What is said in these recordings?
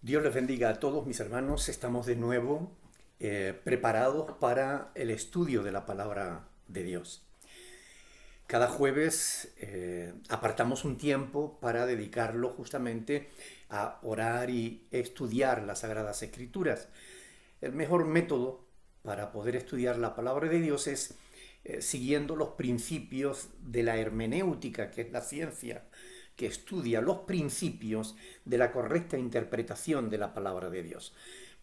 Dios les bendiga a todos mis hermanos. Estamos de nuevo preparados para el estudio de la palabra de Dios. Cada jueves apartamos un tiempo para dedicarlo justamente a orar y estudiar las Sagradas Escrituras. El mejor método para poder estudiar la palabra de Dios es siguiendo los principios de la hermenéutica, que es la ciencia que estudia los principios de la correcta interpretación de la palabra de Dios.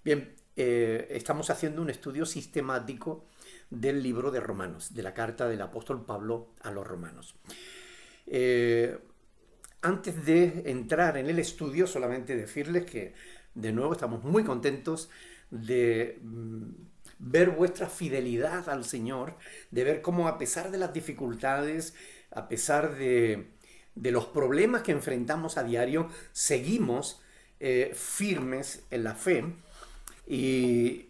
Bien, estamos haciendo un estudio sistemático del libro de Romanos, de la carta del apóstol Pablo a los romanos. Antes de entrar en el estudio, solamente decirles que de nuevo estamos muy contentos de ver vuestra fidelidad al Señor, de ver cómo a pesar de las dificultades, a pesar de los problemas que enfrentamos a diario, seguimos firmes en la fe. Y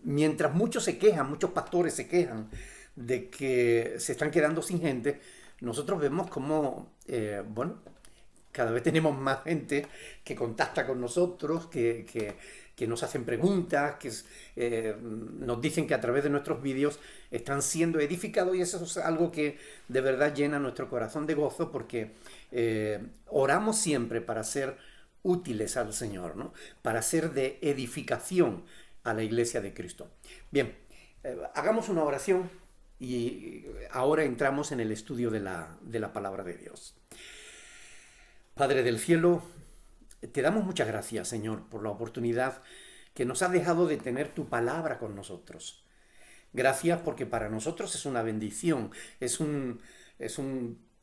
mientras muchos se quejan, muchos pastores se quejan de que se están quedando sin gente, nosotros vemos como, cada vez tenemos más gente que contacta con nosotros, que nos hacen preguntas, que nos dicen que a través de nuestros vídeos están siendo edificados, y eso es algo que de verdad llena nuestro corazón de gozo, porque oramos siempre para ser útiles al Señor, ¿no? Para ser de edificación a la iglesia de Cristo. Bien, hagamos una oración y ahora entramos en el estudio de la palabra de Dios. Padre del cielo, te damos muchas gracias, Señor, por la oportunidad que nos has dejado de tener tu palabra con nosotros. Gracias porque para nosotros es una bendición, es un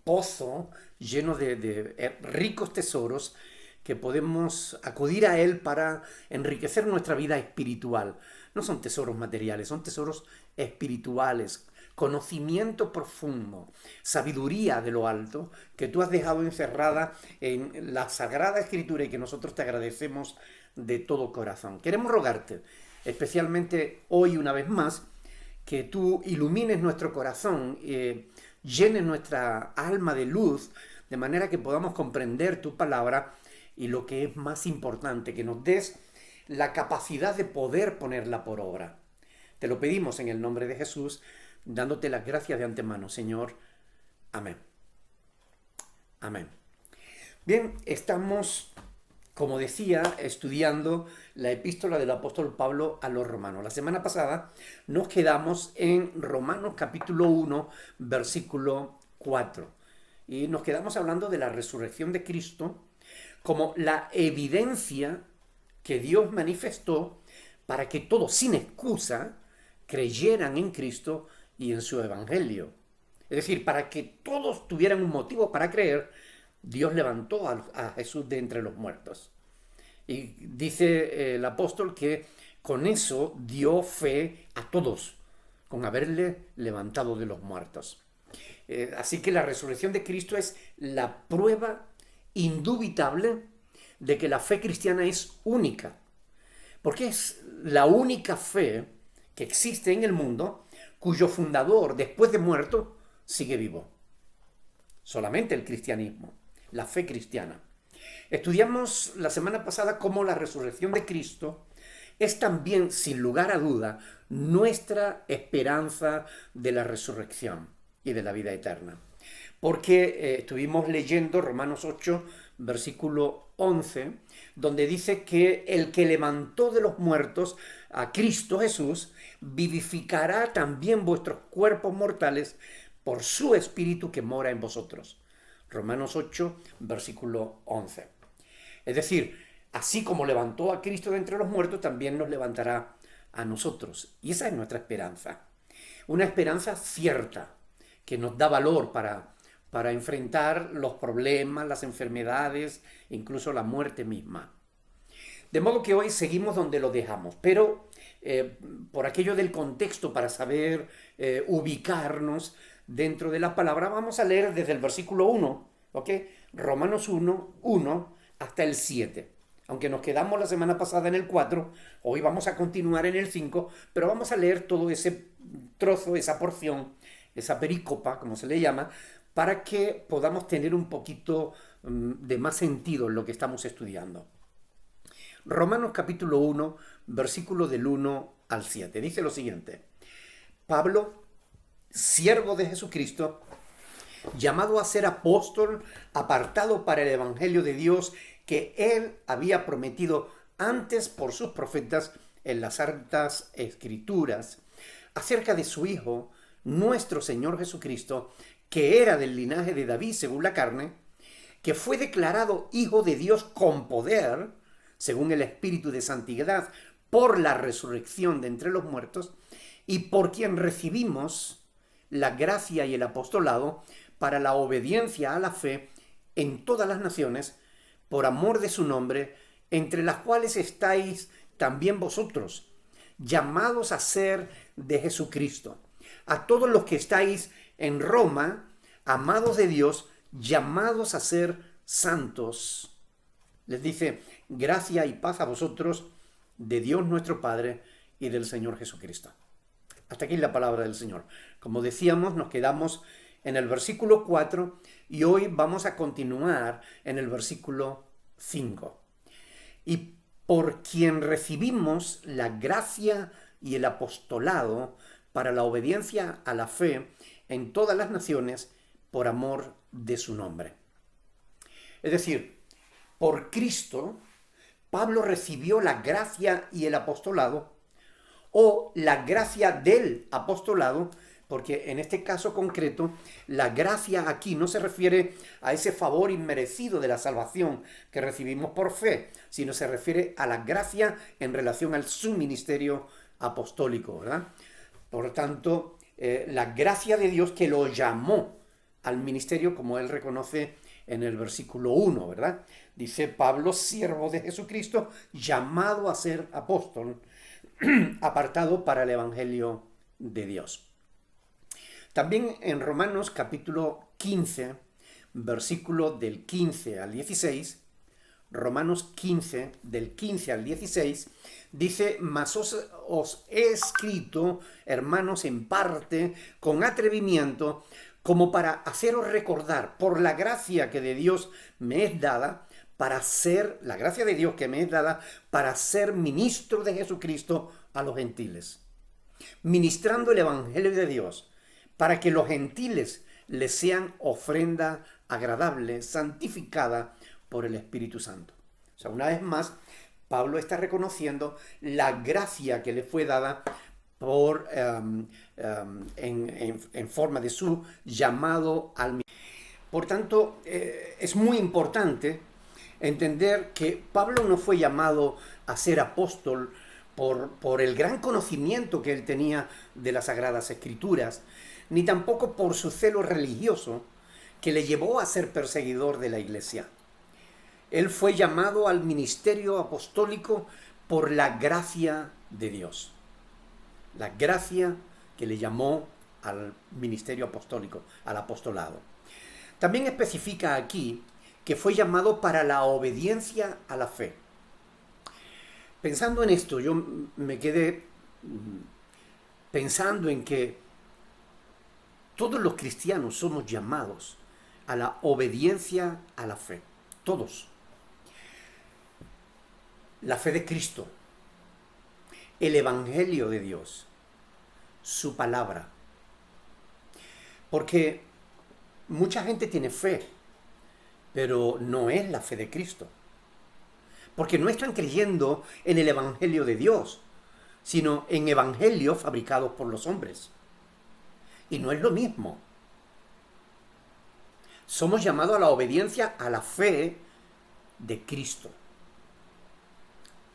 pozo lleno de ricos tesoros que podemos acudir a él para enriquecer nuestra vida espiritual. No son tesoros materiales, son tesoros espirituales, conocimiento profundo, sabiduría de lo alto, que tú has dejado encerrada en la Sagrada Escritura y que nosotros te agradecemos de todo corazón. Queremos rogarte, especialmente hoy una vez más, que tú ilumines nuestro corazón, llenes nuestra alma de luz, de manera que podamos comprender tu palabra y, lo que es más importante, que nos des la capacidad de poder ponerla por obra. Te lo pedimos en el nombre de Jesús, dándote las gracias de antemano, Señor. Amén. Amén. Bien, estamos, como decía, estudiando la epístola del apóstol Pablo a los romanos. La semana pasada nos quedamos en Romanos capítulo 1, versículo 4. Y nos quedamos hablando de la resurrección de Cristo como la evidencia que Dios manifestó para que todos, sin excusa, creyeran en Cristo y en su evangelio. Es decir, para que todos tuvieran un motivo para creer, Dios levantó a Jesús de entre los muertos. Y dice el apóstol que con eso dio fe a todos, con haberle levantado de los muertos. Así que la resurrección de Cristo es la prueba indubitable de que la fe cristiana es única, porque es la única fe que existe en el mundo cuyo fundador, después de muerto, sigue vivo. Solamente el cristianismo, la fe cristiana. Estudiamos la semana pasada cómo la resurrección de Cristo es también, sin lugar a duda, nuestra esperanza de la resurrección y de la vida eterna. Porque estuvimos leyendo Romanos 8, versículo 11, donde dice que el que levantó de los muertos a Cristo Jesús vivificará también vuestros cuerpos mortales por su Espíritu que mora en vosotros. Romanos 8, versículo 11. Es decir, así como levantó a Cristo de entre los muertos, también nos levantará a nosotros. Y esa es nuestra esperanza. Una esperanza cierta, que nos da valor para enfrentar los problemas, las enfermedades, incluso la muerte misma. De modo que hoy seguimos donde lo dejamos, pero por aquello del contexto, para saber ubicarnos dentro de la palabra, vamos a leer desde el versículo 1, ¿ok? Romanos 1, 1 hasta el 7. Aunque nos quedamos la semana pasada en el 4, hoy vamos a continuar en el 5, pero vamos a leer todo ese trozo, esa porción, esa perícopa, como se le llama, para que podamos tener un poquito de más sentido en lo que estamos estudiando. Romanos capítulo 1, versículo del 1 al 7. Dice lo siguiente: Pablo, siervo de Jesucristo, llamado a ser apóstol, apartado para el evangelio de Dios que él había prometido antes por sus profetas en las santas escrituras, acerca de su Hijo, nuestro Señor Jesucristo, que era del linaje de David según la carne, que fue declarado Hijo de Dios con poder, según el Espíritu de Santidad, por la resurrección de entre los muertos, y por quien recibimos la gracia y el apostolado para la obediencia a la fe en todas las naciones, por amor de su nombre, entre las cuales estáis también vosotros, llamados a ser de Jesucristo. A todos los que estáis en Roma, amados de Dios, llamados a ser santos. Les dice: gracia y paz a vosotros, de Dios nuestro Padre y del Señor Jesucristo. Hasta aquí la palabra del Señor. Como decíamos, nos quedamos en el versículo 4 y hoy vamos a continuar en el versículo 5. Y por quien recibimos la gracia y el apostolado para la obediencia a la fe en todas las naciones, por amor de su nombre. Es decir, por Cristo, Pablo recibió la gracia y el apostolado, o la gracia del apostolado, porque en este caso concreto, la gracia aquí no se refiere a ese favor inmerecido de la salvación que recibimos por fe, sino se refiere a la gracia en relación al su ministerio apostólico, ¿verdad? Por tanto, la gracia de Dios que lo llamó al ministerio, como él reconoce en el versículo 1, ¿verdad? Dice: Pablo, siervo de Jesucristo, llamado a ser apóstol, apartado para el evangelio de Dios. También en Romanos capítulo 15, versículo del 15 al 16, Romanos 15, del 15 al 16, dice: mas os he escrito, hermanos, en parte, con atrevimiento, como para haceros recordar, por la gracia que de Dios me es dada, la gracia de Dios que me es dada, para ser ministro de Jesucristo a los gentiles, ministrando el evangelio de Dios, para que los gentiles les sean ofrenda agradable, santificada por el Espíritu Santo. O sea, una vez más, Pablo está reconociendo la gracia que le fue dada en forma de su llamado al ministerio. Por tanto, es muy importante entender que Pablo no fue llamado a ser apóstol por el gran conocimiento que él tenía de las Sagradas Escrituras, ni tampoco por su celo religioso que le llevó a ser perseguidor de la iglesia. Él fue llamado al ministerio apostólico por la gracia de Dios. La gracia que le llamó al ministerio apostólico, al apostolado. También especifica aquí que fue llamado para la obediencia a la fe. Pensando en esto, yo me quedé pensando en que todos los cristianos somos llamados a la obediencia a la fe. Todos. La fe de Cristo, el Evangelio de Dios, su palabra. Porque mucha gente tiene fe, pero no es la fe de Cristo. Porque no están creyendo en el Evangelio de Dios, sino en evangelios fabricados por los hombres. Y no es lo mismo. Somos llamados a la obediencia a la fe de Cristo,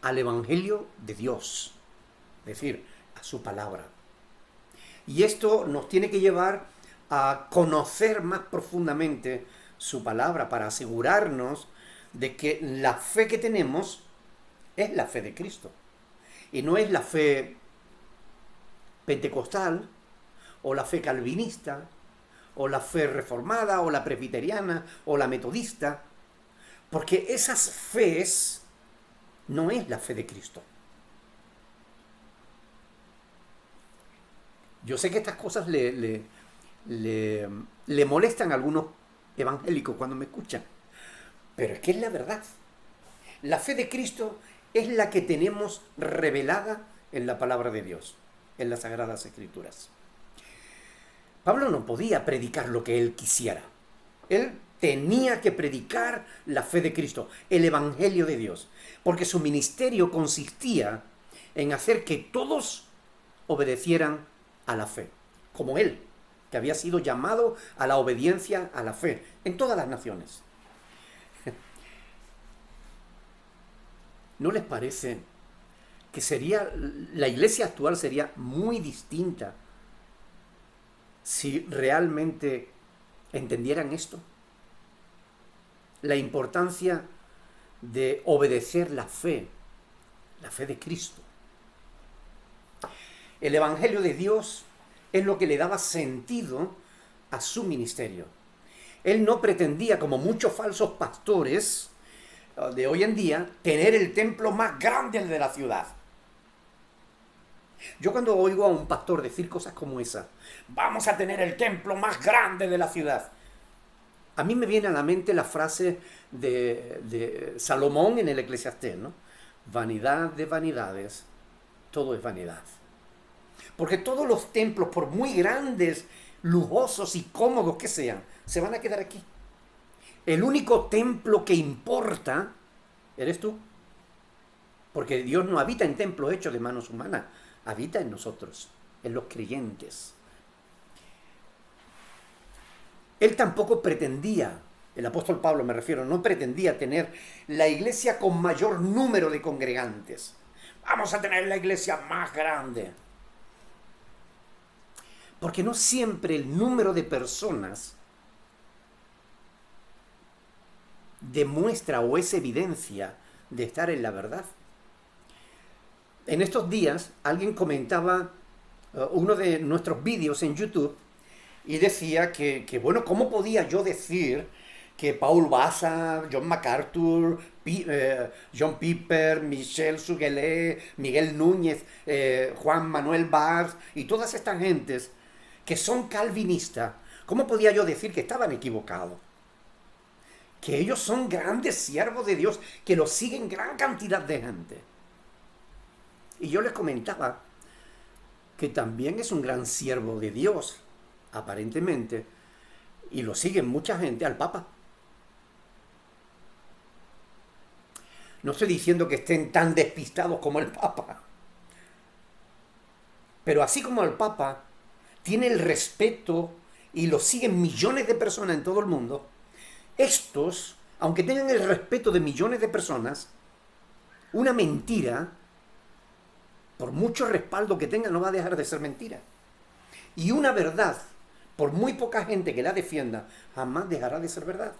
al Evangelio de Dios, es decir, a su palabra. Y esto nos tiene que llevar a conocer más profundamente su palabra para asegurarnos de que la fe que tenemos es la fe de Cristo. Y no es la fe pentecostal, o la fe calvinista, o la fe reformada, o la presbiteriana, o la metodista, porque esas fees no es la fe de Cristo. Yo sé que estas cosas le molestan a algunos evangélicos cuando me escuchan, pero es que es la verdad. La fe de Cristo es la que tenemos revelada en la palabra de Dios, en las Sagradas Escrituras. Pablo no podía predicar lo que él quisiera. Él tenía que predicar la fe de Cristo, el Evangelio de Dios, porque su ministerio consistía en hacer que todos obedecieran a la fe, como él, que había sido llamado a la obediencia a la fe en todas las naciones. ¿No les parece que la iglesia actual sería muy distinta si realmente entendieran esto? La importancia de obedecer la fe de Cristo. El Evangelio de Dios es lo que le daba sentido a su ministerio. Él no pretendía, como muchos falsos pastores de hoy en día, tener el templo más grande de la ciudad. Yo cuando oigo a un pastor decir cosas como esa, vamos a tener el templo más grande de la ciudad, a mí me viene a la mente la frase de Salomón en el Eclesiastés, ¿no? Vanidad de vanidades, todo es vanidad. Porque todos los templos, por muy grandes, lujosos y cómodos que sean, se van a quedar aquí. El único templo que importa eres tú. Porque Dios no habita en templos hechos de manos humanas, habita en nosotros, en los creyentes. Él tampoco pretendía, el apóstol Pablo me refiero, no pretendía tener la iglesia con mayor número de congregantes. Vamos a tener la iglesia más grande. Porque no siempre el número de personas demuestra o es evidencia de estar en la verdad. En estos días alguien comentaba uno de nuestros vídeos en YouTube y decía que bueno, ¿cómo podía yo decir que Paul Baza, John MacArthur, John Piper, Michel Suguelé, Miguel Núñez, Juan Manuel Barth y todas estas gentes que son calvinistas, cómo podía yo decir que estaban equivocados? Que ellos son grandes siervos de Dios, que los siguen gran cantidad de gente. Y yo les comentaba que también es un gran siervo de Dios, aparentemente, y lo siguen mucha gente al Papa. No estoy diciendo que estén tan despistados como el Papa, pero así como el Papa tiene el respeto y lo siguen millones de personas en todo el mundo, estos, aunque tengan el respeto de millones de personas, una mentira, por mucho respaldo que tenga, no va a dejar de ser mentira. Y una verdad, por muy poca gente que la defienda, jamás dejará de ser verdad.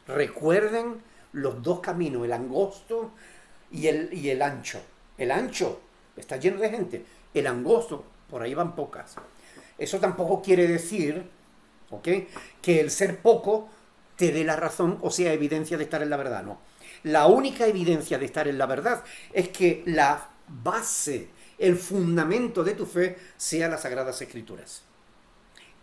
Recuerden los dos caminos, el angosto y el ancho. El ancho está lleno de gente, el angosto, por ahí van pocas. Eso tampoco quiere decir, ¿ok?, que el ser poco te dé la razón o sea evidencia de estar en la verdad. No. La única evidencia de estar en la verdad es que la base, el fundamento de tu fe sea las Sagradas Escrituras.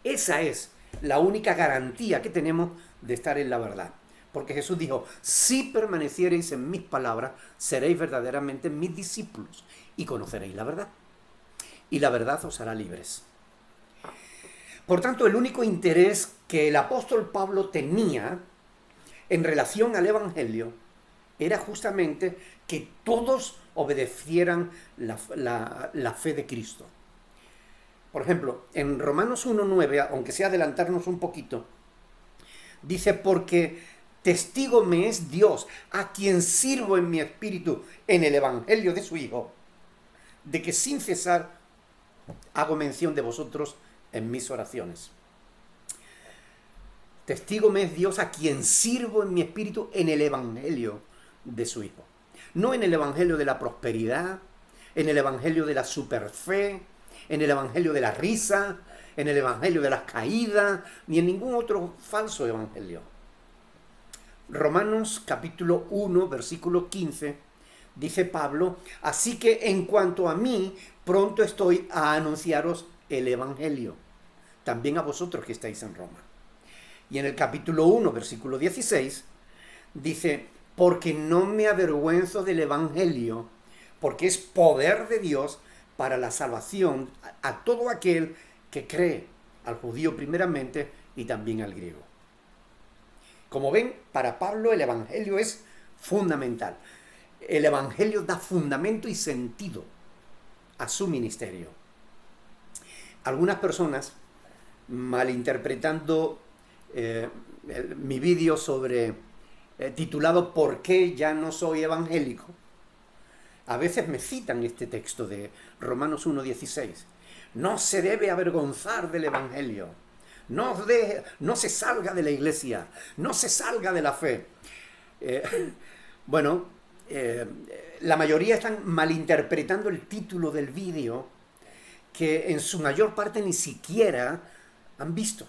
Esa es la única garantía que tenemos de estar en la verdad. Porque Jesús dijo, si permaneciereis en mis palabras, seréis verdaderamente mis discípulos y conoceréis la verdad. Y la verdad os hará libres. Por tanto, el único interés que el apóstol Pablo tenía en relación al Evangelio era justamente que todos obedecieran la fe de Cristo. Por ejemplo, en Romanos 1:9, aunque sea adelantarnos un poquito, dice, porque testigo me es Dios, a quien sirvo en mi espíritu en el Evangelio de su Hijo, de que sin cesar hago mención de vosotros en mis oraciones. Testigo me es Dios, a quien sirvo en mi espíritu en el Evangelio de su Hijo. No en el Evangelio de la prosperidad, en el Evangelio de la superfe, en el Evangelio de la risa, en el Evangelio de las caídas, ni en ningún otro falso evangelio. Romanos capítulo 1, versículo 15, dice Pablo, así que en cuanto a mí, pronto estoy a anunciaros el Evangelio, también a vosotros que estáis en Roma. Y en el capítulo 1, versículo 16, dice, porque no me avergüenzo del Evangelio, porque es poder de Dios para la salvación a todo aquel que cree, al judío primeramente y también al griego. Como ven, para Pablo el Evangelio es fundamental. El Evangelio da fundamento y sentido a su ministerio. Algunas personas, malinterpretando mi vídeo sobre titulado ¿Por qué ya no soy evangélico?, a veces me citan este texto de Romanos 1:16. No se debe avergonzar del Evangelio. No se salga de la iglesia. No se salga de la fe. Bueno, la mayoría están malinterpretando el título del vídeo, que en su mayor parte ni siquiera han visto.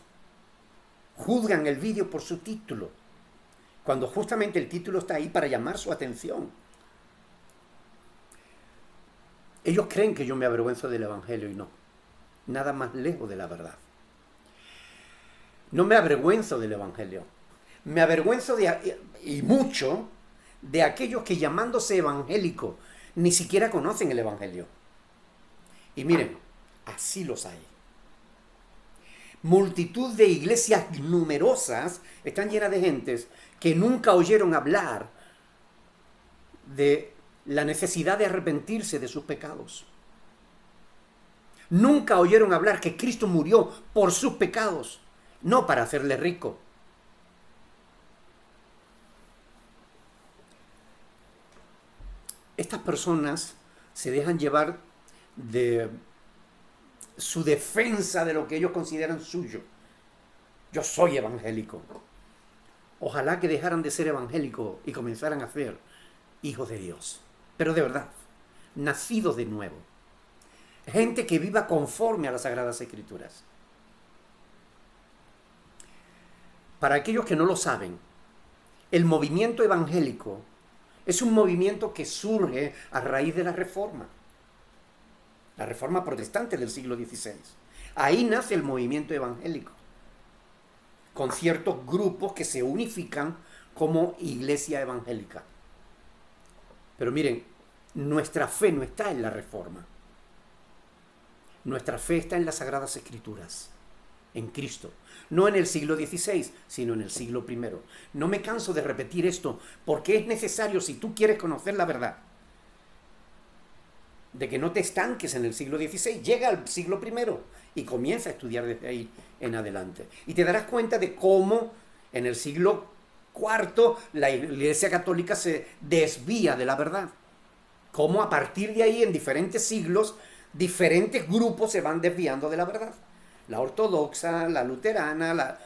Juzgan el vídeo por su título, cuando justamente el título está ahí para llamar su atención. Ellos creen que yo me avergüenzo del Evangelio y no. Nada más lejos de la verdad. No me avergüenzo del Evangelio. Me avergüenzo y mucho de aquellos que, llamándose evangélicos, ni siquiera conocen el Evangelio. Y miren, así los hay. Multitud de iglesias numerosas están llenas de gentes que nunca oyeron hablar de la necesidad de arrepentirse de sus pecados. Nunca oyeron hablar que Cristo murió por sus pecados, no para hacerle rico. Estas personas se dejan llevar de su defensa de lo que ellos consideran suyo. Yo soy evangélico. Ojalá que dejaran de ser evangélicos y comenzaran a ser hijos de Dios. Pero de verdad, nacidos de nuevo. Gente que viva conforme a las Sagradas Escrituras. Para aquellos que no lo saben, el movimiento evangélico es un movimiento que surge a raíz de la Reforma protestante del siglo XVI. Ahí nace el movimiento evangélico, con ciertos grupos que se unifican como iglesia evangélica. Pero miren, nuestra fe no está en la Reforma. Nuestra fe está en las Sagradas Escrituras, en Cristo. No en el siglo XVI, sino en el siglo I. No me canso de repetir esto, porque es necesario, si tú quieres conocer la verdad, de que no te estanques en el siglo XVI, llega al siglo I y comienza a estudiar desde ahí en adelante. Y te darás cuenta de cómo en el siglo IV la Iglesia Católica se desvía de la verdad. Cómo a partir de ahí, en diferentes siglos, diferentes grupos se van desviando de la verdad. La ortodoxa, la luterana,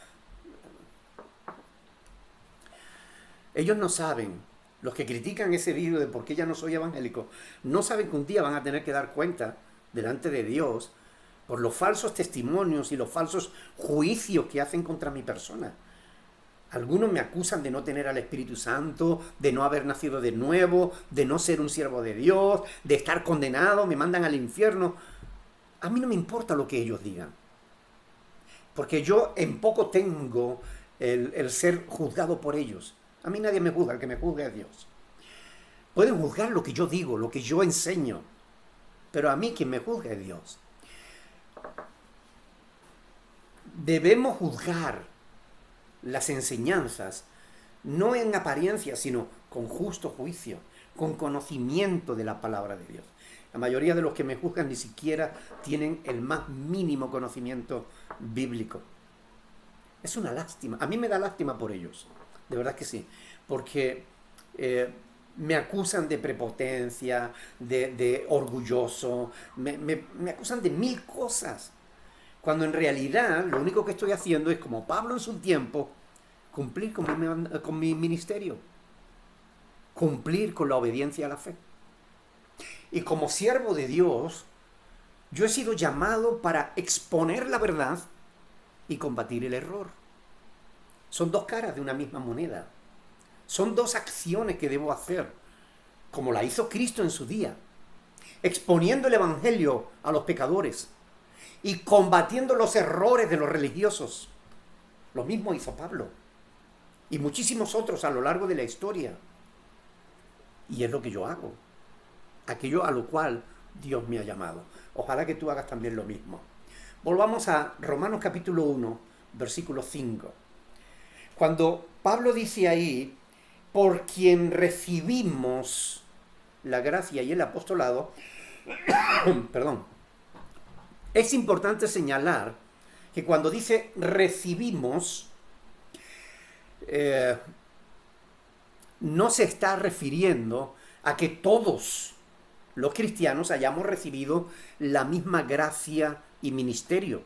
Ellos no saben, los que critican ese vídeo de por qué ya no soy evangélico, no saben que un día van a tener que dar cuenta delante de Dios por los falsos testimonios y los falsos juicios que hacen contra mi persona. Algunos me acusan de no tener al Espíritu Santo, de no haber nacido de nuevo, de no ser un siervo de Dios, de estar condenado, me mandan al infierno. A mí no me importa lo que ellos digan, porque yo en poco tengo el ser juzgado por ellos. A mí nadie me juzga, el que me juzga es Dios. Pueden juzgar lo que yo digo, lo que yo enseño, pero a mí quien me juzga es Dios. Debemos juzgar las enseñanzas no en apariencia, sino con justo juicio, con conocimiento de la palabra de Dios. La mayoría de los que me juzgan ni siquiera tienen el más mínimo conocimiento bíblico. Es una lástima. A mí me da lástima por ellos. De verdad que sí. Porque me acusan de prepotencia, de orgulloso, me acusan de mil cosas. Cuando en realidad lo único que estoy haciendo es, como Pablo en su tiempo, cumplir con mi ministerio. Cumplir con la obediencia a la fe. Y como siervo de Dios, yo he sido llamado para exponer la verdad y combatir el error. Son dos caras de una misma moneda. Son dos acciones que debo hacer, como la hizo Cristo en su día, exponiendo el Evangelio a los pecadores y combatiendo los errores de los religiosos. Lo mismo hizo Pablo y muchísimos otros a lo largo de la historia. Y es lo que yo hago, aquello a lo cual Dios me ha llamado. Ojalá que tú hagas también lo mismo. Volvamos a Romanos capítulo 1, versículo 5. Cuando Pablo dice ahí, por quien recibimos la gracia y el apostolado, perdón, es importante señalar que cuando dice recibimos, no se está refiriendo a que todos los cristianos hayamos recibido la misma gracia y ministerio.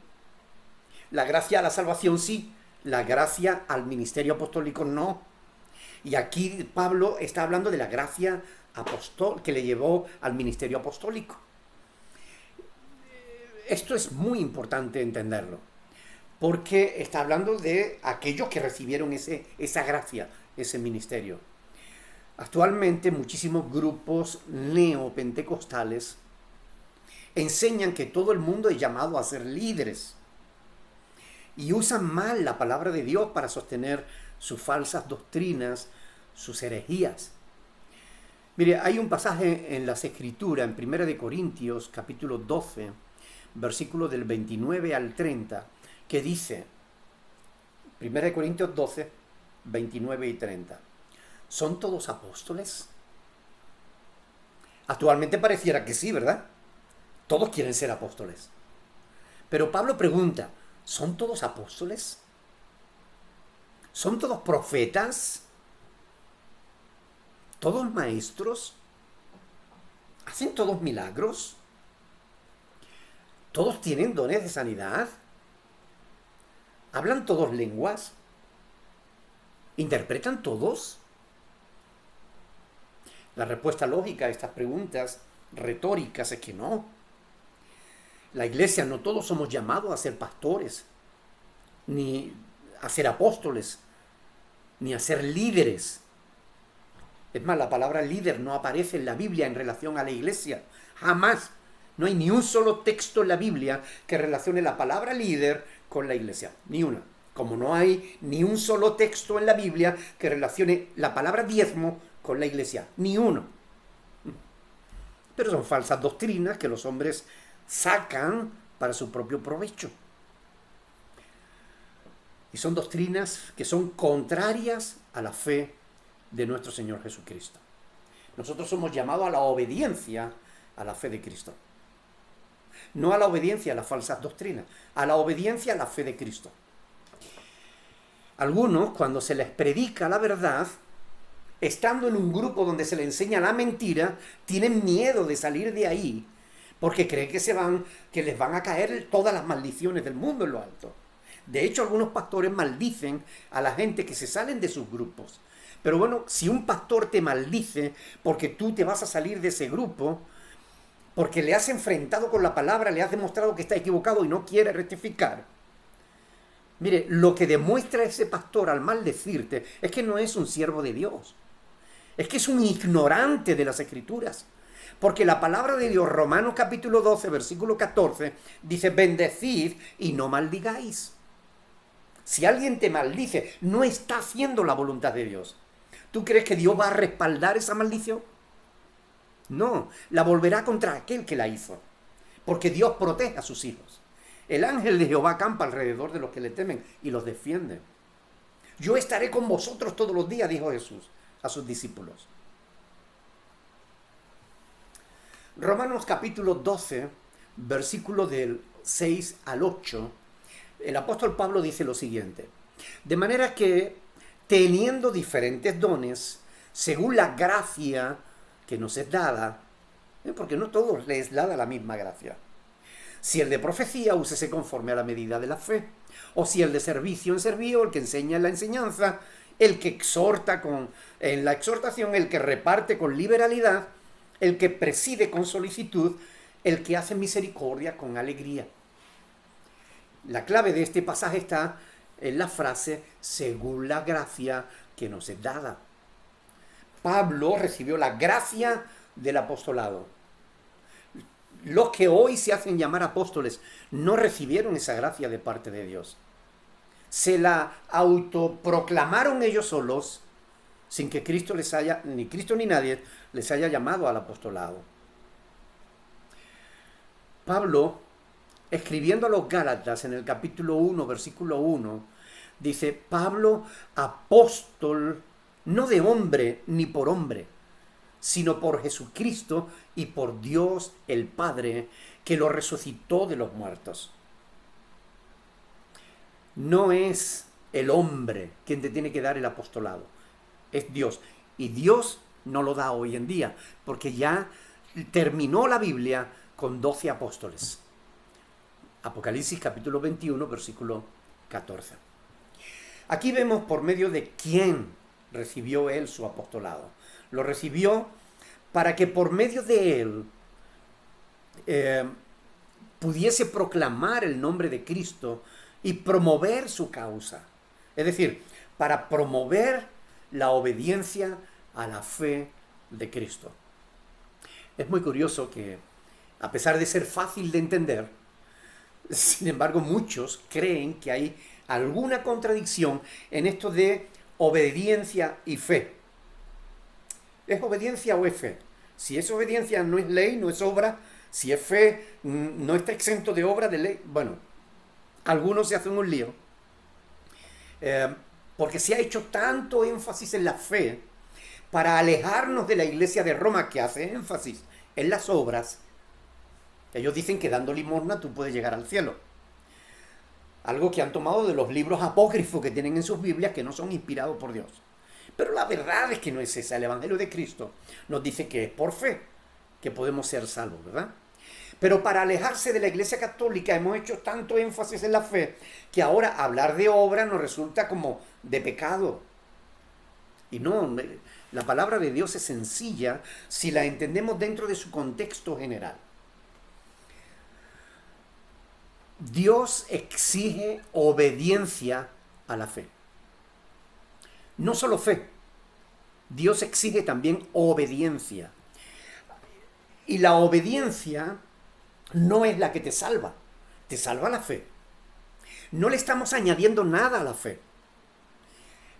La gracia a la salvación sí, la gracia al ministerio apostólico no. Y aquí Pablo está hablando de la gracia que le llevó al ministerio apostólico. Esto es muy importante entenderlo, porque está hablando de aquellos que recibieron esa gracia, ese ministerio. Actualmente muchísimos grupos neopentecostales enseñan que todo el mundo es llamado a ser líderes y usan mal la palabra de Dios para sostener sus falsas doctrinas, sus herejías. Mire, hay un pasaje en las Escrituras, en 1 Corintios, capítulo 12, versículo del 29 al 30, que dice, 1 Corintios 12, 29 y 30, ¿son todos apóstoles? Actualmente pareciera que sí, ¿verdad? Todos quieren ser apóstoles. Pero Pablo pregunta, ¿son todos apóstoles? ¿Son todos profetas? ¿Todos maestros? ¿Hacen todos milagros? ¿Todos tienen dones de sanidad? ¿Hablan todos lenguas? ¿Interpretan todos? La respuesta lógica a estas preguntas retóricas es que no. La iglesia no todos somos llamados a ser pastores, ni a ser apóstoles, ni a ser líderes. Es más, la palabra líder no aparece en la Biblia en relación a la iglesia. Jamás. No hay ni un solo texto en la Biblia que relacione la palabra líder con la iglesia. Ni una. Como no hay ni un solo texto en la Biblia que relacione la palabra diezmo con la iglesia. Ni uno. Pero son falsas doctrinas que los hombres sacan para su propio provecho. Y son doctrinas que son contrarias a la fe de nuestro Señor Jesucristo. Nosotros somos llamados a la obediencia a la fe de Cristo. No a la obediencia a las falsas doctrinas, a la obediencia a la fe de Cristo. Algunos, cuando se les predica la verdad, estando en un grupo donde se les enseña la mentira, tienen miedo de salir de ahí, porque creen que les van a caer todas las maldiciones del mundo en lo alto. De hecho, algunos pastores maldicen a la gente que se salen de sus grupos. Pero bueno, si un pastor te maldice porque tú te vas a salir de ese grupo, porque le has enfrentado con la palabra, le has demostrado que está equivocado y no quiere rectificar. Mire, lo que demuestra ese pastor al maldecirte es que no es un siervo de Dios. Es que es un ignorante de las Escrituras. Porque la palabra de Dios, Romanos capítulo 12, versículo 14, dice, bendecid y no maldigáis. Si alguien te maldice, no está haciendo la voluntad de Dios. ¿Tú crees que Dios va a respaldar esa maldición? No, la volverá contra aquel que la hizo, porque Dios protege a sus hijos. El ángel de Jehová acampa alrededor de los que le temen y los defiende. Yo estaré con vosotros todos los días, dijo Jesús a sus discípulos. Romanos capítulo 12, versículo del 6 al 8, el apóstol Pablo dice lo siguiente: de manera que, teniendo diferentes dones, según la gracia que nos es dada, porque no a todos les es dada la misma gracia. Si el de profecía, úsese conforme a la medida de la fe. O si el de servicio, en servicio, el que enseña en la enseñanza, el que exhorta en la exhortación, el que reparte con liberalidad, el que preside con solicitud, el que hace misericordia con alegría. La clave de este pasaje está en la frase, según la gracia que nos es dada. Pablo recibió la gracia del apostolado. Los que hoy se hacen llamar apóstoles no recibieron esa gracia de parte de Dios. Se la autoproclamaron ellos solos sin que Cristo les haya, ni Cristo ni nadie les haya llamado al apostolado. Pablo, escribiendo a los Gálatas en el capítulo 1, versículo 1, dice: Pablo, apóstol, no de hombre ni por hombre, sino por Jesucristo y por Dios el Padre, que lo resucitó de los muertos. No es el hombre quien te tiene que dar el apostolado, es Dios. Y Dios no lo da hoy en día, porque ya terminó la Biblia con 12 apóstoles. Apocalipsis capítulo 21, versículo 14. Aquí vemos por medio de quién recibió él su apostolado. Lo recibió para que por medio de él pudiese proclamar el nombre de Cristo y promover su causa. Es decir, para promover la obediencia a la fe de Cristo. Es muy curioso que, a pesar de ser fácil de entender, sin embargo muchos creen que hay alguna contradicción en esto de obediencia y fe. ¿Es obediencia o es fe? Si es obediencia no es ley, no es obra. Si es fe, no está exento de obra, de ley. Bueno, algunos se hacen un lío. Porque se ha hecho tanto énfasis en la fe para alejarnos de la Iglesia de Roma, que hace énfasis en las obras. Ellos dicen que dando limosna tú puedes llegar al cielo. Algo que han tomado de los libros apócrifos que tienen en sus Biblias, que no son inspirados por Dios. Pero la verdad es que no es esa. El Evangelio de Cristo nos dice que es por fe que podemos ser salvos, ¿verdad? Pero para alejarse de la Iglesia Católica hemos hecho tanto énfasis en la fe que ahora hablar de obra nos resulta como de pecado. Y no, la palabra de Dios es sencilla si la entendemos dentro de su contexto general. Dios exige obediencia a la fe. No solo fe, Dios exige también obediencia. Y la obediencia no es la que te salva la fe. No le estamos añadiendo nada a la fe.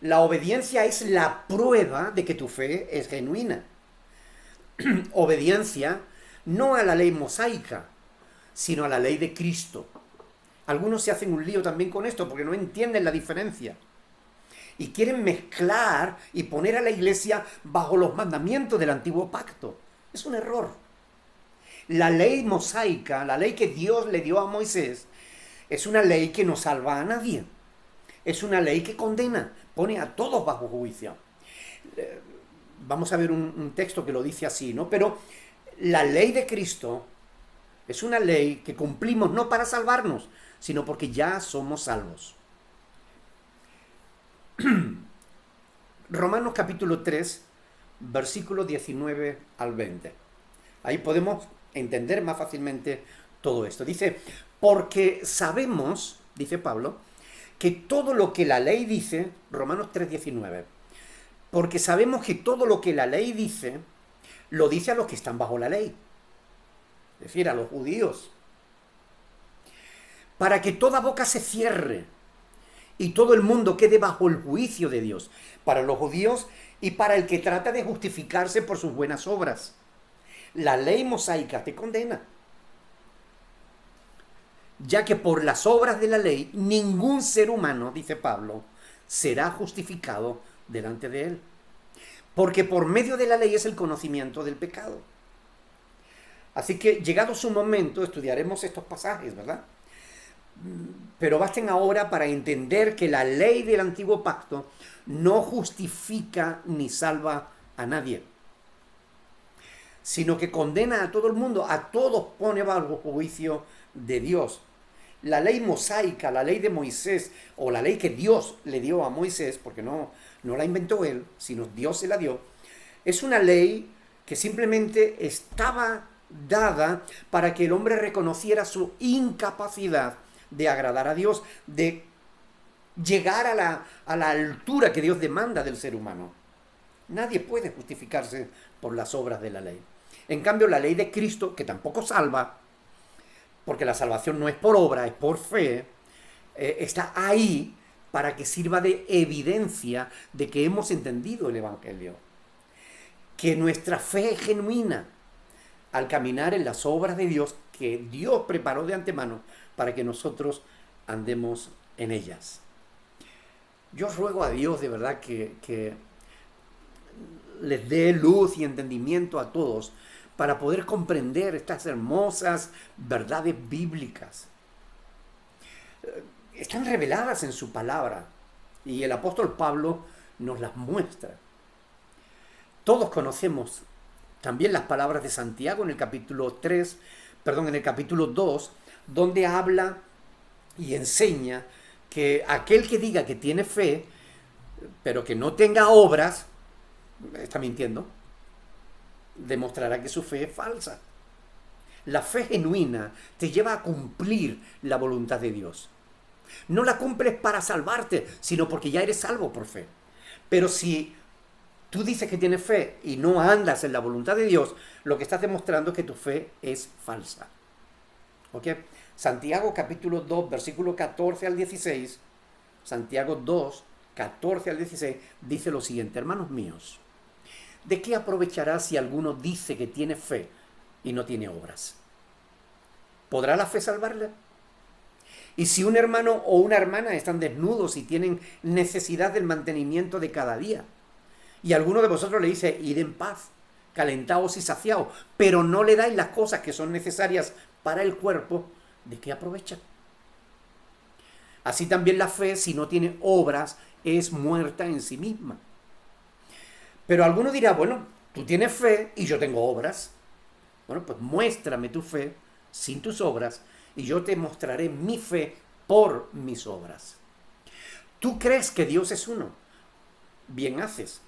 La obediencia es la prueba de que tu fe es genuina. Obediencia no a la ley mosaica, sino a la ley de Cristo. Algunos se hacen un lío también con esto porque no entienden la diferencia. Y quieren mezclar y poner a la iglesia bajo los mandamientos del antiguo pacto. Es un error. La ley mosaica, la ley que Dios le dio a Moisés, es una ley que no salva a nadie. Es una ley que condena, pone a todos bajo juicio. Vamos a ver un texto que lo dice así, ¿no? Pero la ley de Cristo es una ley que cumplimos no para salvarnos, sino porque ya somos salvos. Romanos capítulo 3, versículos 19 al 20. Ahí podemos entender más fácilmente todo esto. Dice: porque sabemos, dice Pablo, que todo lo que la ley dice, Romanos 3, 19, porque sabemos que todo lo que la ley dice, lo dice a los que están bajo la ley, es decir, a los judíos, para que toda boca se cierre y todo el mundo quede bajo el juicio de Dios, para los judíos y para el que trata de justificarse por sus buenas obras. La ley mosaica te condena, ya que por las obras de la ley ningún ser humano, dice Pablo, será justificado delante de él, porque por medio de la ley es el conocimiento del pecado. Así que llegado su momento estudiaremos estos pasajes, ¿verdad? Pero basten ahora para entender que la ley del antiguo pacto no justifica ni salva a nadie, sino que condena a todo el mundo, a todos pone bajo juicio de Dios. La ley mosaica, la ley de Moisés, o la ley que Dios le dio a Moisés, porque no la inventó él, sino Dios se la dio, es una ley que simplemente estaba dada para que el hombre reconociera su incapacidad de agradar a Dios, de llegar a la altura que Dios demanda del ser humano. Nadie puede justificarse por las obras de la ley. En cambio, la ley de Cristo, que tampoco salva, porque la salvación no es por obra, es por fe, está ahí para que sirva de evidencia de que hemos entendido el Evangelio. Que nuestra fe es genuina al caminar en las obras de Dios que Dios preparó de antemano para que nosotros andemos en ellas. Yo ruego a Dios de verdad que les dé luz y entendimiento a todos para poder comprender estas hermosas verdades bíblicas. Están reveladas en su palabra y el apóstol Pablo nos las muestra. Todos conocemos también las palabras de Santiago en el capítulo 2, donde habla y enseña que aquel que diga que tiene fe, pero que no tenga obras, está mintiendo, demostrará que su fe es falsa. La fe genuina te lleva a cumplir la voluntad de Dios. No la cumples para salvarte, sino porque ya eres salvo por fe. Pero si tú dices que tienes fe y no andas en la voluntad de Dios, lo que estás demostrando es que tu fe es falsa. ¿Ok? Santiago capítulo 2, versículo 14 al 16, Santiago 2, 14 al 16, dice lo siguiente: hermanos míos, ¿de qué aprovechará si alguno dice que tiene fe y no tiene obras? ¿Podrá la fe salvarle? Y si un hermano o una hermana están desnudos y tienen necesidad del mantenimiento de cada día, y alguno de vosotros le dice, id en paz, calentaos y saciaos, pero no le dais las cosas que son necesarias para el cuerpo, ¿de qué aprovecha? Así también la fe, si no tiene obras, es muerta en sí misma. Pero alguno dirá, bueno, tú tienes fe y yo tengo obras. Bueno, pues muéstrame tu fe sin tus obras y yo te mostraré mi fe por mis obras. ¿Tú crees que Dios es uno? Bien haces.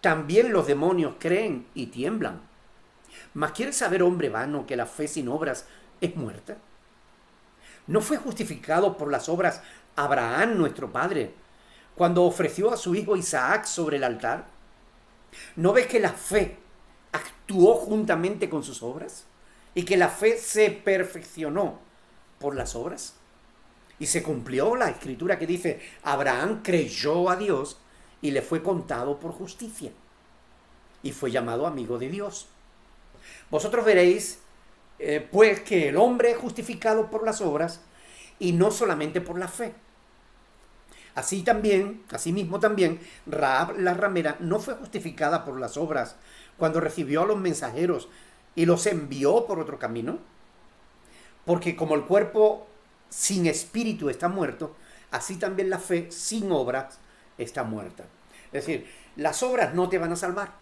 También los demonios creen y tiemblan. ¿Mas quieres saber, hombre vano, que la fe sin obras es muerta? ¿No fue justificado por las obras Abraham, nuestro padre, cuando ofreció a su hijo Isaac sobre el altar? ¿No ves que la fe actuó juntamente con sus obras? Y que la fe se perfeccionó por las obras. Y se cumplió la escritura que dice, Abraham creyó a Dios y le fue contado por justicia. Y fue llamado amigo de Dios. Vosotros veréis, pues, que el hombre es justificado por las obras y no solamente por la fe. Asimismo también, Rahab la ramera no fue justificada por las obras cuando recibió a los mensajeros y los envió por otro camino. Porque como el cuerpo sin espíritu está muerto, así también la fe sin obras está muerta. Es decir, las obras no te van a salvar,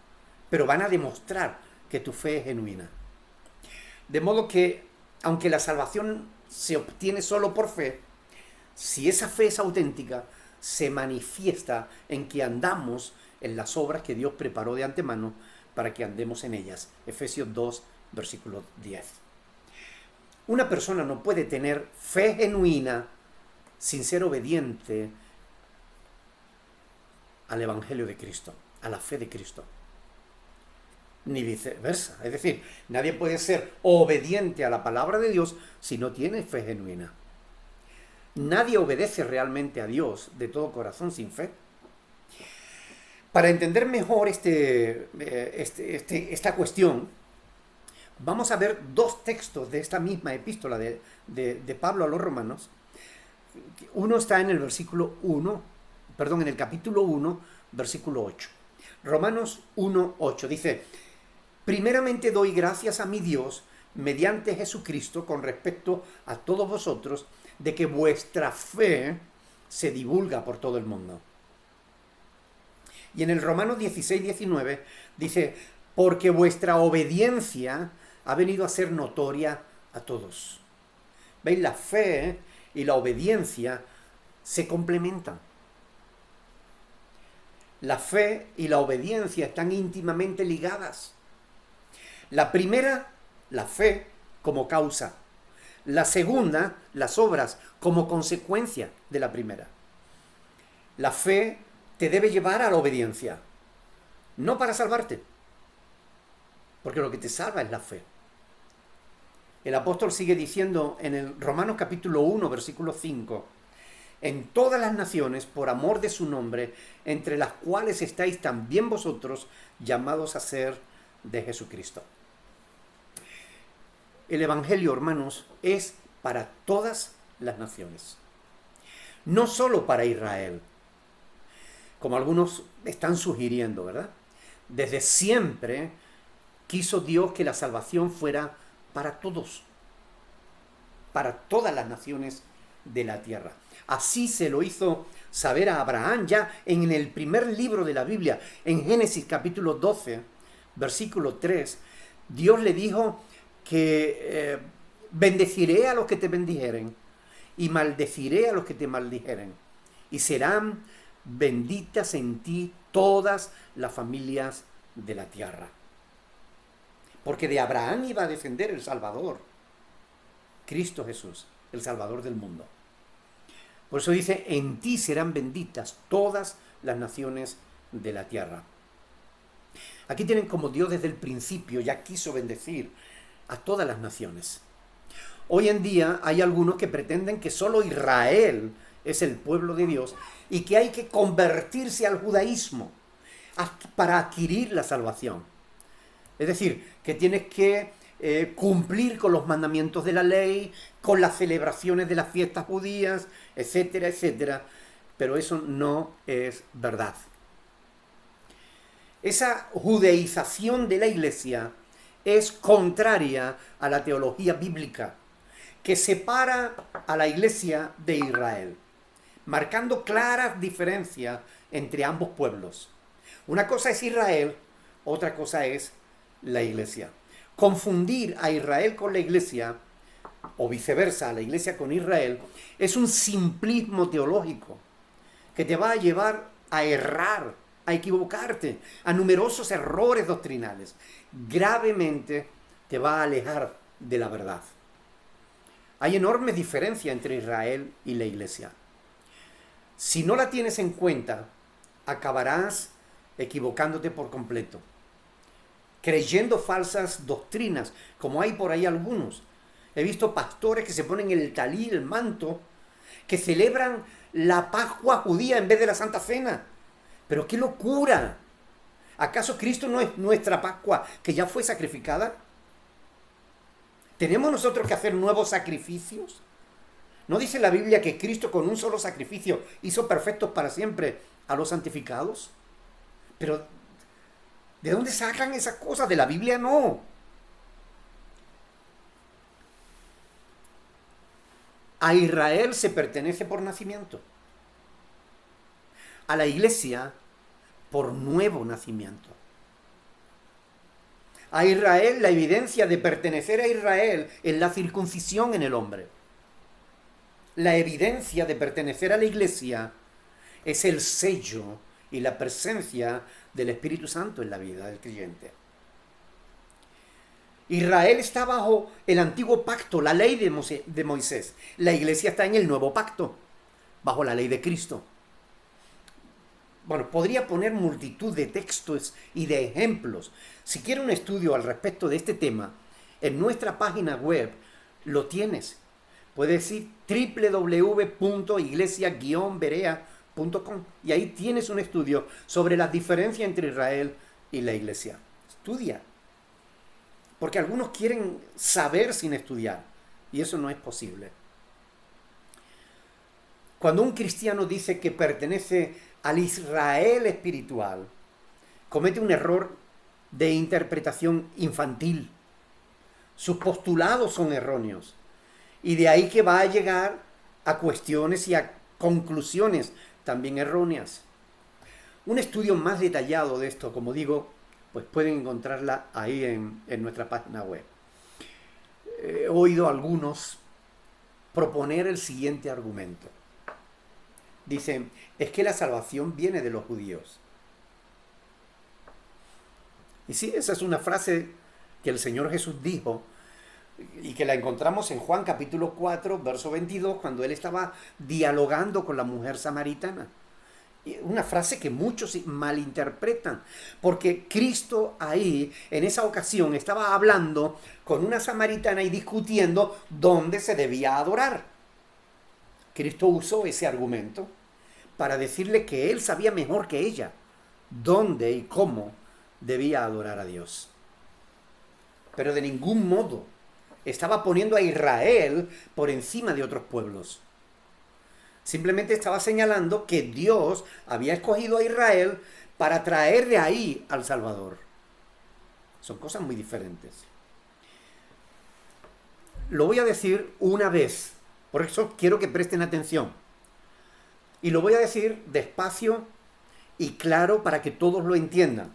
pero van a demostrar que tu fe es genuina. De modo que, aunque la salvación se obtiene solo por fe, si esa fe es auténtica, se manifiesta en que andamos en las obras que Dios preparó de antemano para que andemos en ellas. Efesios 2, versículo 10. Una persona no puede tener fe genuina sin ser obediente al Evangelio de Cristo, a la fe de Cristo. Ni viceversa. Es decir, nadie puede ser obediente a la palabra de Dios si no tiene fe genuina. Nadie obedece realmente a Dios de todo corazón sin fe. Para entender mejor esta cuestión, vamos a ver dos textos de esta misma epístola de Pablo a los romanos. Uno está en el en el capítulo 1, versículo 8. Romanos 1, 8 dice, primeramente doy gracias a mi Dios mediante Jesucristo con respecto a todos vosotros, de que vuestra fe se divulga por todo el mundo. Y en el Romanos 16, 19 dice, porque vuestra obediencia ha venido a ser notoria a todos. ¿Veis? La fe y la obediencia se complementan. La fe y la obediencia están íntimamente ligadas. La primera, la fe como causa. La segunda, las obras como consecuencia de la primera. La fe te debe llevar a la obediencia, no para salvarte, porque lo que te salva es la fe. El apóstol sigue diciendo en el Romanos capítulo 1, versículo 5, en todas las naciones por amor de su nombre, entre las cuales estáis también vosotros llamados a ser de Jesucristo. El Evangelio, hermanos, es para todas las naciones, no solo para Israel, como algunos están sugiriendo, ¿verdad? Desde siempre quiso Dios que la salvación fuera para todos, para todas las naciones de la tierra. Así se lo hizo saber a Abraham ya en el primer libro de la Biblia, en Génesis capítulo 12, versículo 3. Dios le dijo que bendeciré a los que te bendijeren y maldeciré a los que te maldijeren, y serán benditas en ti todas las familias de la tierra. Porque de Abraham iba a descender el Salvador, Cristo Jesús, el Salvador del mundo. Por eso dice, en ti serán benditas todas las naciones de la tierra. Aquí tienen como Dios desde el principio ya quiso bendecir a todas las naciones. Hoy en día hay algunos que pretenden que solo Israel es el pueblo de Dios y que hay que convertirse al judaísmo para adquirir la salvación. Es decir, que tienes que cumplir con los mandamientos de la ley, con las celebraciones de las fiestas judías, etcétera, etcétera. Pero eso no es verdad. Esa judaización de la iglesia es contraria a la teología bíblica, que separa a la iglesia de Israel, marcando claras diferencias entre ambos pueblos. Una cosa es Israel, otra cosa es la iglesia. Confundir a Israel con la iglesia, o viceversa, a la iglesia con Israel, es un simplismo teológico que te va a llevar a errar, a equivocarte, a numerosos errores doctrinales. Gravemente te va a alejar de la verdad. Hay enorme diferencia entre Israel y la iglesia. Si no la tienes en cuenta, acabarás equivocándote por completo, creyendo falsas doctrinas, como hay por ahí algunos. He visto pastores que se ponen el talí, el manto, que celebran la Pascua judía en vez de la Santa Cena. ¡Pero qué locura! ¿Acaso Cristo no es nuestra Pascua que ya fue sacrificada? ¿Tenemos nosotros que hacer nuevos sacrificios? ¿No dice la Biblia que Cristo con un solo sacrificio hizo perfectos para siempre a los santificados? Pero ¿de dónde sacan esas cosas? De la Biblia no. A Israel se pertenece por nacimiento. A la iglesia por nuevo nacimiento. A Israel, la evidencia de pertenecer a Israel es la circuncisión en el hombre. La evidencia de pertenecer a la iglesia es el sello y la presencia del Espíritu Santo en la vida del creyente. Israel está bajo el antiguo pacto, la ley de Moisés. La iglesia está en el nuevo pacto, bajo la ley de Cristo. Bueno, podría poner multitud de textos y de ejemplos. Si quieres un estudio al respecto de este tema, en nuestra página web lo tienes. Puedes ir www.iglesia-berea.com y ahí tienes un estudio sobre la diferencia entre Israel y la iglesia. Estudia. Porque algunos quieren saber sin estudiar y eso no es posible. Cuando un cristiano dice que pertenece al Israel espiritual, comete un error de interpretación infantil. Sus postulados son erróneos. Y de ahí que va a llegar a cuestiones y a conclusiones también erróneas. Un estudio más detallado de esto, como digo, pues pueden encontrarla ahí en nuestra página web. He oído a algunos proponer el siguiente argumento. Dicen, es que la salvación viene de los judíos. Y sí, esa es una frase que el Señor Jesús dijo y que la encontramos en Juan capítulo 4, verso 22, cuando Él estaba dialogando con la mujer samaritana. Una frase que muchos malinterpretan, porque Cristo ahí, en esa ocasión, estaba hablando con una samaritana y discutiendo dónde se debía adorar. Cristo usó ese argumento para decirle que él sabía mejor que ella dónde y cómo debía adorar a Dios. Pero de ningún modo estaba poniendo a Israel por encima de otros pueblos. Simplemente estaba señalando que Dios había escogido a Israel para traer de ahí al Salvador. Son cosas muy diferentes. Lo voy a decir una vez, por eso quiero que presten atención. Y lo voy a decir despacio y claro para que todos lo entiendan.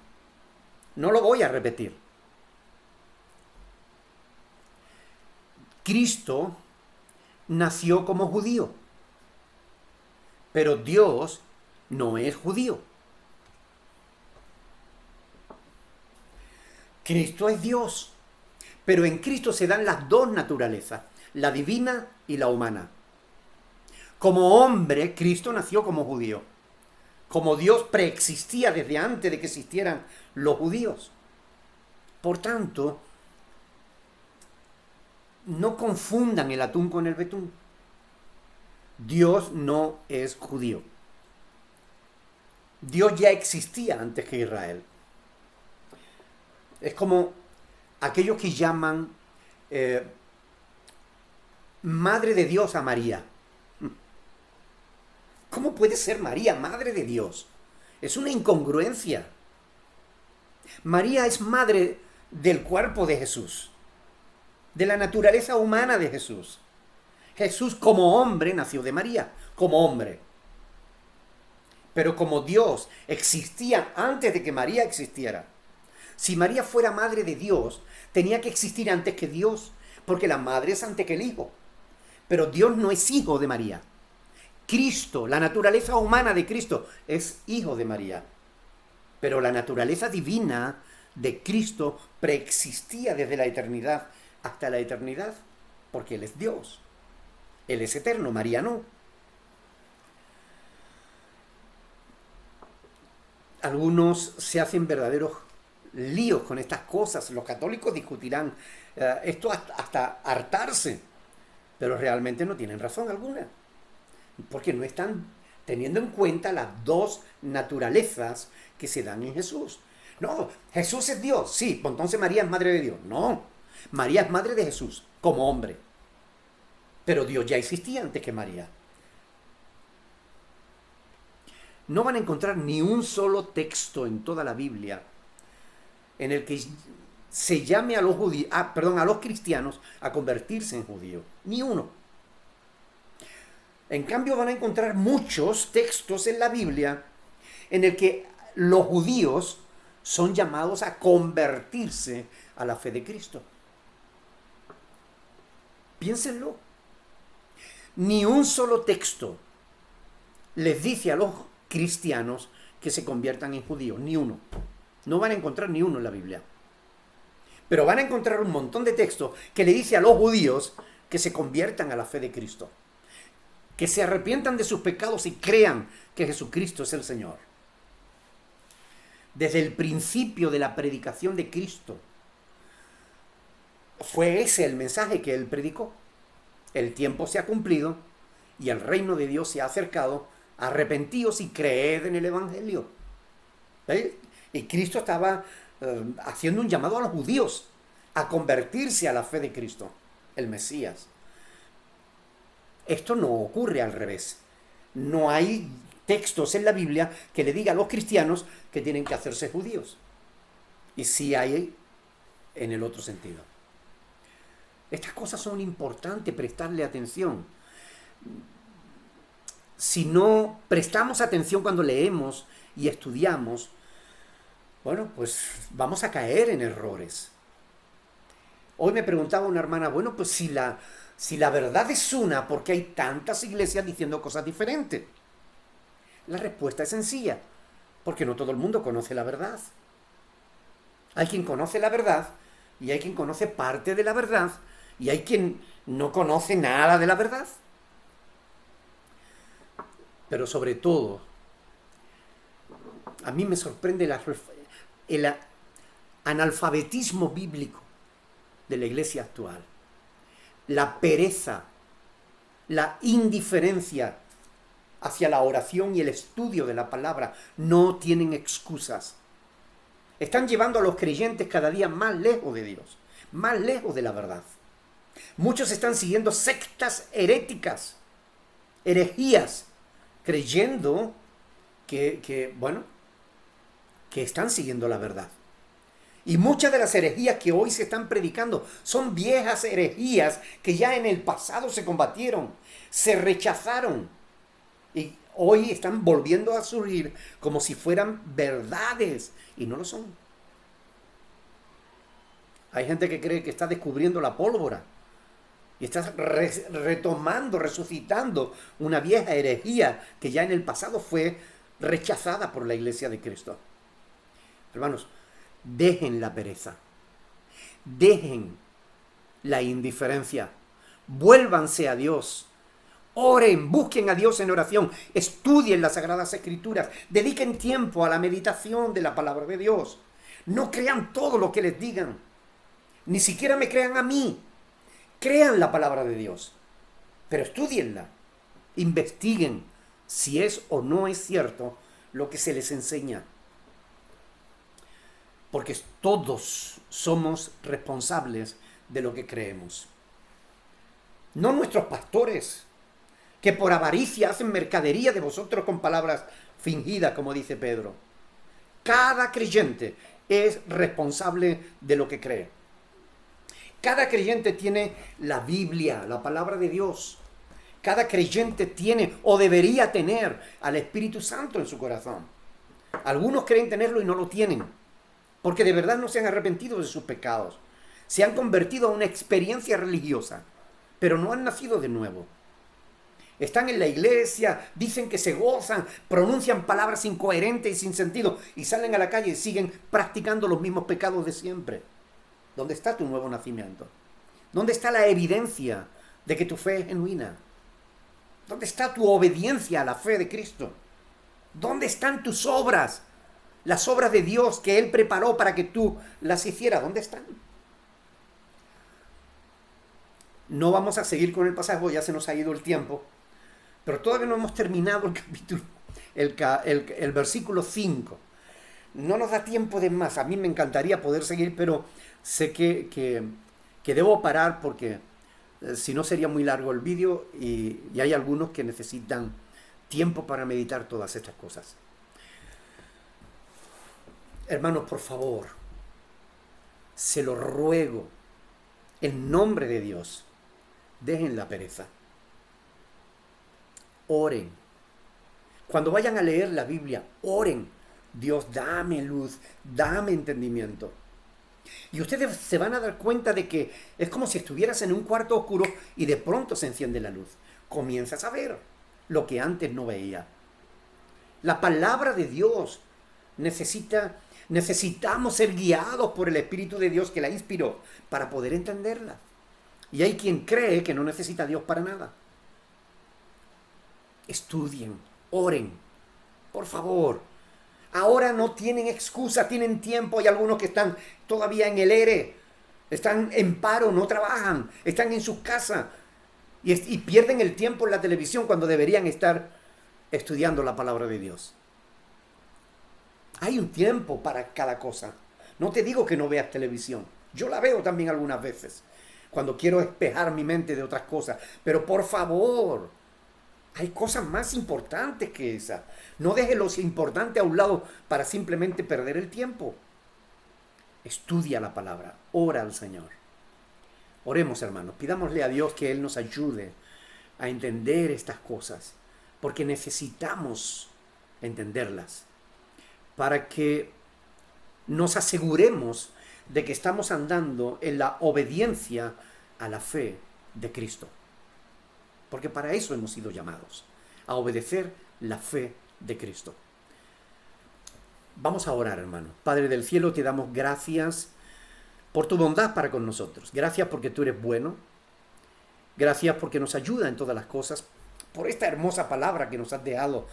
No lo voy a repetir. Cristo nació como judío, pero Dios no es judío. Cristo es Dios, pero en Cristo se dan las dos naturalezas, la divina y la humana. Como hombre, Cristo nació como judío. Como Dios preexistía desde antes de que existieran los judíos. Por tanto, no confundan el atún con el betún. Dios no es judío. Dios ya existía antes que Israel. Es como aquellos que llaman Madre de Dios a María. ¿Cómo puede ser María Madre de Dios? Es una incongruencia. María es madre del cuerpo de Jesús, de la naturaleza humana de Jesús. Jesús como hombre nació de María, como hombre. Pero como Dios existía antes de que María existiera. Si María fuera madre de Dios, tenía que existir antes que Dios, porque la madre es antes que el hijo. Pero Dios no es hijo de María. Cristo, la naturaleza humana de Cristo, es hijo de María. Pero la naturaleza divina de Cristo preexistía desde la eternidad hasta la eternidad, porque Él es Dios. Él es eterno, María no. Algunos se hacen verdaderos líos con estas cosas. Los católicos discutirán esto hasta hartarse, pero realmente no tienen razón alguna, porque no están teniendo en cuenta las dos naturalezas que se dan en Jesús. No, Jesús es Dios, sí, pues entonces María es madre de Dios. No, María es madre de Jesús como hombre, pero Dios ya existía antes que María. No van a encontrar ni un solo texto en toda la Biblia en el que se llame a los a los cristianos a convertirse en judíos. Ni uno. En cambio van a encontrar muchos textos en la Biblia en el que los judíos son llamados a convertirse a la fe de Cristo. Piénsenlo. Ni un solo texto les dice a los cristianos que se conviertan en judíos, ni uno. No van a encontrar ni uno en la Biblia. Pero van a encontrar un montón de textos que le dice a los judíos que se conviertan a la fe de Cristo, que se arrepientan de sus pecados y crean que Jesucristo es el Señor. Desde el principio de la predicación de Cristo, fue ese el mensaje que Él predicó. El tiempo se ha cumplido y el reino de Dios se ha acercado. Arrepentíos y creed en el Evangelio. ¿Sí? Y Cristo estaba haciendo un llamado a los judíos a convertirse a la fe de Cristo, el Mesías. Esto no ocurre al revés. No hay textos en la Biblia que le diga a los cristianos que tienen que hacerse judíos. Y sí hay en el otro sentido. Estas cosas son importantes prestarle atención. Si no prestamos atención cuando leemos y estudiamos, bueno, pues vamos a caer en errores. Hoy me preguntaba una hermana, bueno, pues si la verdad es una, ¿por qué hay tantas iglesias diciendo cosas diferentes? La respuesta es sencilla, porque no todo el mundo conoce la verdad. Hay quien conoce la verdad y hay quien conoce parte de la verdad y hay quien no conoce nada de la verdad. Pero sobre todo, a mí me sorprende el analfabetismo bíblico de la iglesia actual, la pereza la indiferencia hacia la oración y el estudio de la palabra no tienen excusas. Están llevando a los creyentes cada día más lejos de Dios, más lejos de la verdad. Muchos están siguiendo sectas heréticas, herejías, creyendo que están siguiendo la verdad. Y muchas de las herejías que hoy se están predicando son viejas herejías que ya en el pasado se combatieron, se rechazaron y hoy están volviendo a surgir como si fueran verdades y no lo son. Hay gente que cree que está descubriendo la pólvora y está retomando, resucitando una vieja herejía que ya en el pasado fue rechazada por la Iglesia de Cristo. Hermanos, dejen la pereza, dejen la indiferencia, vuélvanse a Dios, oren, busquen a Dios en oración, estudien las Sagradas Escrituras, dediquen tiempo a la meditación de la palabra de Dios. No crean todo lo que les digan, ni siquiera me crean a mí, crean la palabra de Dios, pero estudienla, investiguen si es o no es cierto lo que se les enseña. Porque todos somos responsables de lo que creemos. No nuestros pastores, que por avaricia hacen mercadería de vosotros con palabras fingidas, como dice Pedro. Cada creyente es responsable de lo que cree. Cada creyente tiene la Biblia, la palabra de Dios. Cada creyente tiene o debería tener al Espíritu Santo en su corazón. Algunos creen tenerlo y no lo tienen, porque de verdad no se han arrepentido de sus pecados. Se han convertido a una experiencia religiosa, pero no han nacido de nuevo. Están en la iglesia, dicen que se gozan, pronuncian palabras incoherentes y sin sentido, y salen a la calle y siguen practicando los mismos pecados de siempre. ¿Dónde está tu nuevo nacimiento? ¿Dónde está la evidencia de que tu fe es genuina? ¿Dónde está tu obediencia a la fe de Cristo? ¿Dónde están tus obras? Las obras de Dios que Él preparó para que tú las hicieras, ¿dónde están? No vamos a seguir con el pasaje, ya se nos ha ido el tiempo, pero todavía no hemos terminado el capítulo, el versículo 5. No nos da tiempo de más. A mí me encantaría poder seguir, pero sé que debo parar porque si no sería muy largo el vídeo y hay algunos que necesitan tiempo para meditar todas estas cosas. Hermanos, por favor, se lo ruego, en nombre de Dios, dejen la pereza. Oren. Cuando vayan a leer la Biblia, oren. Dios, dame luz, dame entendimiento. Y ustedes se van a dar cuenta de que es como si estuvieras en un cuarto oscuro y de pronto se enciende la luz. Comienzas a ver lo que antes no veía. La palabra de Dios necesitamos ser guiados por el Espíritu de Dios que la inspiró para poder entenderla. Y hay quien cree que no necesita a Dios para nada. Estudien, oren, por favor. Ahora no tienen excusa, tienen tiempo. Hay algunos que están todavía en el ERE, están en paro, no trabajan, están en sus casas y pierden el tiempo en la televisión cuando deberían estar estudiando la palabra de Dios. Hay un tiempo para cada cosa. No te digo que no veas televisión. Yo la veo también algunas veces, cuando quiero despejar mi mente de otras cosas. Pero por favor, hay cosas más importantes que esa. No dejes lo importante a un lado para simplemente perder el tiempo. Estudia la palabra, ora al Señor. Oremos, hermanos, pidámosle a Dios que Él nos ayude a entender estas cosas, porque necesitamos entenderlas, para que nos aseguremos de que estamos andando en la obediencia a la fe de Cristo. Porque para eso hemos sido llamados, a obedecer la fe de Cristo. Vamos a orar, hermano. Padre del cielo, te damos gracias por tu bondad para con nosotros. Gracias porque tú eres bueno. Gracias porque nos ayuda en todas las cosas. Por esta hermosa palabra que nos has dejado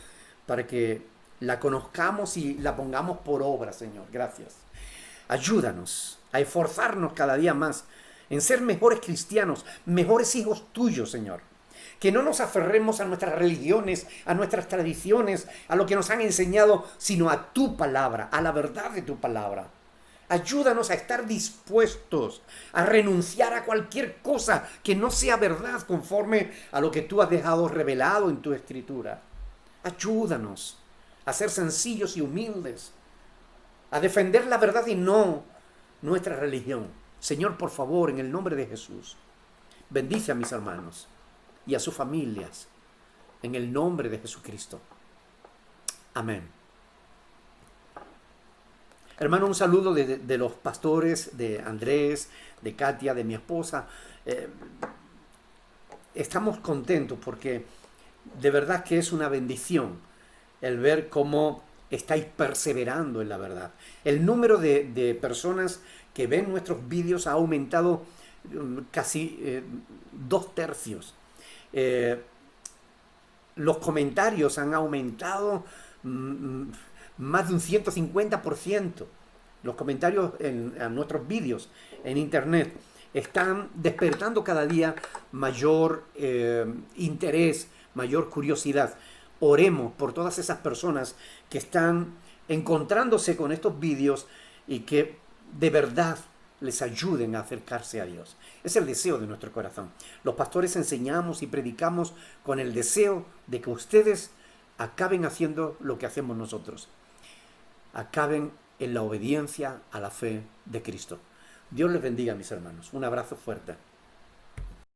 para que la conozcamos y la pongamos por obra, Señor. Gracias. Ayúdanos a esforzarnos cada día más en ser mejores cristianos, mejores hijos tuyos, Señor. Que no nos aferremos a nuestras religiones, a nuestras tradiciones, a lo que nos han enseñado, sino a tu palabra, a la verdad de tu palabra. Ayúdanos a estar dispuestos a renunciar a cualquier cosa que no sea verdad conforme a lo que tú has dejado revelado en tu escritura. Ayúdanos a ser sencillos y humildes, a defender la verdad y no nuestra religión. Señor, por favor, en el nombre de Jesús, bendice a mis hermanos y a sus familias, en el nombre de Jesucristo. Amén. Hermano, un saludo de los pastores, de Andrés, de Katia, de mi esposa. Estamos contentos porque de verdad que es una bendición el ver cómo estáis perseverando en la verdad. El número de personas que ven nuestros vídeos ha aumentado casi 2/3. Los comentarios han aumentado más de un 150%. Los comentarios a nuestros vídeos en internet están despertando cada día mayor interés, mayor curiosidad. Oremos por todas esas personas que están encontrándose con estos vídeos y que de verdad les ayuden a acercarse a Dios. Es el deseo de nuestro corazón. Los pastores enseñamos y predicamos con el deseo de que ustedes acaben haciendo lo que hacemos nosotros. Acaben en la obediencia a la fe de Cristo. Dios les bendiga, mis hermanos. Un abrazo fuerte.